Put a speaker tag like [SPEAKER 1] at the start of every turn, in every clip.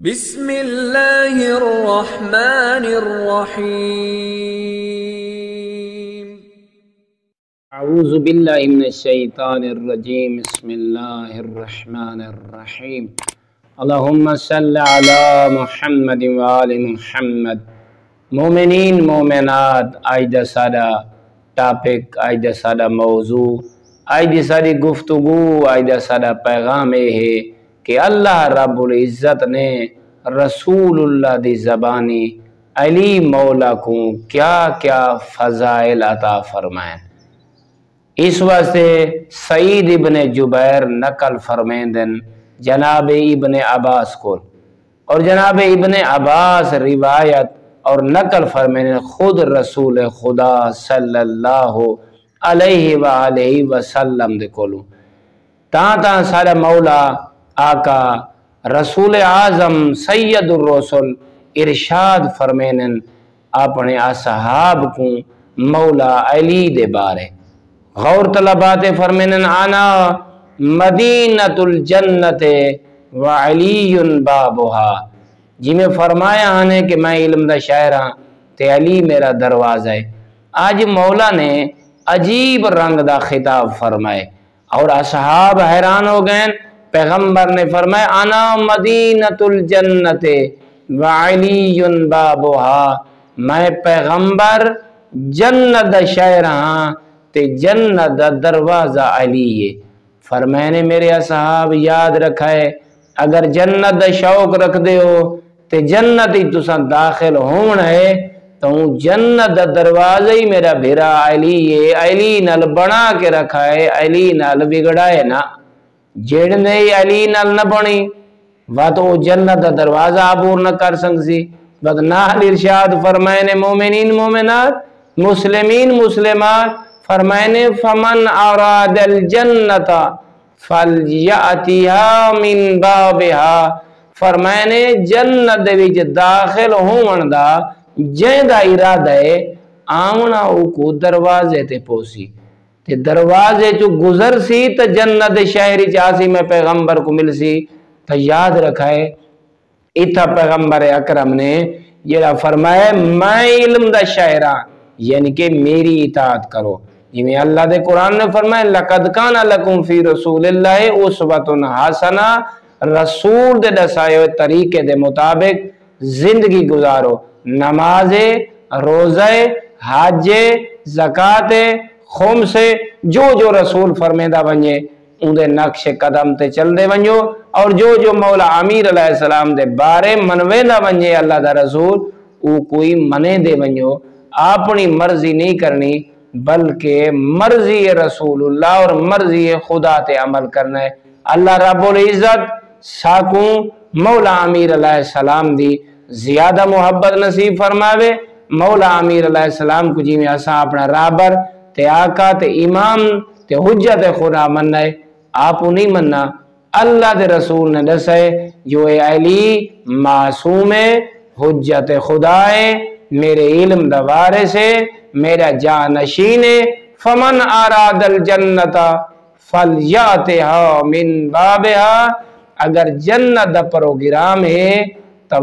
[SPEAKER 1] بسم اللہ الرحمن الرحیم
[SPEAKER 2] اعوذ باللہ من الشیطان الرجیم بسم اللہ الرحمن الرحیم اللہم صلی علی محمد وآل محمد۔ مومنین مومنات، آج دا سادہ ٹاپک، آج دا سادہ موضوع، آج دی ساری گفتگو، آج دا سادہ پیغام ہے کہ اللہ رب العزت نے رسول اللہ دی زبانی علی مولا کو کیا کیا فضائل عطا فرمائیں۔ اس واسطے سعید ابن جبیر نقل فرمیندن جناب ابن عباس کو، اور جناب ابن عباس روایت اور نقل فرمیندن خود رسول خدا صلی اللہ علیہ وآلہ وسلم دے کولو تاں سارا مولا آقا رسول اعظم سید الرسل ارشاد فرمینن اپنے اصحاب کو مولا علی دے بارے غور طلبات فرمینن انا مدینۃ الجنت وعلی بابها، جی میں فرمایا ہے کہ میں علم دا شاعر ہاں تے علی میرا دروازہ ہے۔ آج مولا نے عجیب رنگ دا خطاب فرمائے اور اصحاب حیران ہو گئے۔ پیغمبر نے فرمایا انا مدینۃ الجنت وعلی بابها، میں پیغمبر جنت دا شاعر ہاں تے جنت دا دروازہ علی ہے۔ فرمانے میرے اصحاب یاد رکھائے، اگر جنت دا شوق رکھ دے ہو تے جنت ہی تساں داخل ہونا ہے تو جنت دا دروازہ ہی میرا بھیرا علی ہے۔ علی نال بنا کے رکھا ہے، علی نال بگڑائے نا، جیڑنے علی نال نہ بنی وہ تو جنت دا دروازہ عبور نہ کر سکسی۔ بدنال ارشاد فرمائنے مومنین مومنات، مسلمین مسلمات، فرمائنے فمن اراد الجنت فلیأتیہا من بابہا، فرمائنے جنت دے وچ داخل ہون دا جیں دا ارادہ ہے آمنا او کو دروازے تے پوسی تے دروازے چو گزر سی تا جنت شہری چاسی میں پیغمبر کو مل سی۔ تو یاد رکھائے اتھا پیغمبر اکرم نے یہ فرمایا میں علم دا شاعران، یعنی کہ میری اطاعت کرو، جی میں اللہ دے قرآن نے فرمایا لَقَدْ كَانَ لَكُمْ فِي رَسُولِ اللَّهِ أُسْوَةٌ حَسَنَةٌ، رسول دے دسائے طریقے دے مطابق زندگی گزارو، نماز، روزہ، حج، زکاة، خمس، جو رسول فرمیدہ بنجے ان دے نقش قدم تے چل دے بنجو، اور جو مولا امیر علیہ السلام دے بارے منویدہ بنجے اللہ دا رسول او کوئی منے دے بنجو، اپنی مرضی نہیں کرنی بلکہ مرضی رسول اللہ اور مرضی خدا تے عمل کرنا ہے۔ اللہ رب العزت ساکوں مولا امیر علیہ السلام دی زیادہ محبت نصیب فرماوے۔ مولا امیر علیہ السلام کو جی میں اساں اپنا رابر تے آقا تے امام تے حجت خدا مننا ہے، آپ نہیں مننا۔ اللہ دے رسول نے دسے جو اے علی معصوم ہے، حجت خدا ہے، میرے علم دا وارث ہے، میرا جانشین ہے۔ فمن اراد الجنت فلیأتها من بابها، اگر جنت دا پروگرام ہے تو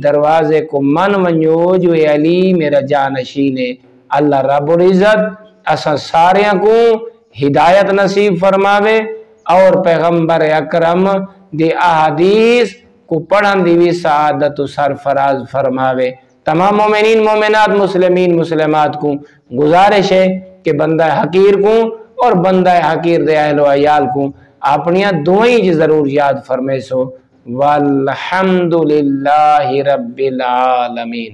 [SPEAKER 2] دروازے کو من ونجو جو اے علی میرا جانشین ہے۔ اللہ رب العزت اساں ساریاں کو ہدایت نصیب فرماوے اور پیغمبر اکرم دی احادیث کو پڑھن دی بھی سعادت و سرفراز فرماوے۔ تمام مومنین مومنات، مسلمین مسلمات کو گزارش ہے کہ بندہ حقیر کو اور بندہ حقیر دے اہل و عیال کو اپنیاں دعائیں ضرور یاد فرمائے سو۔ والحمدللہ رب العالمین۔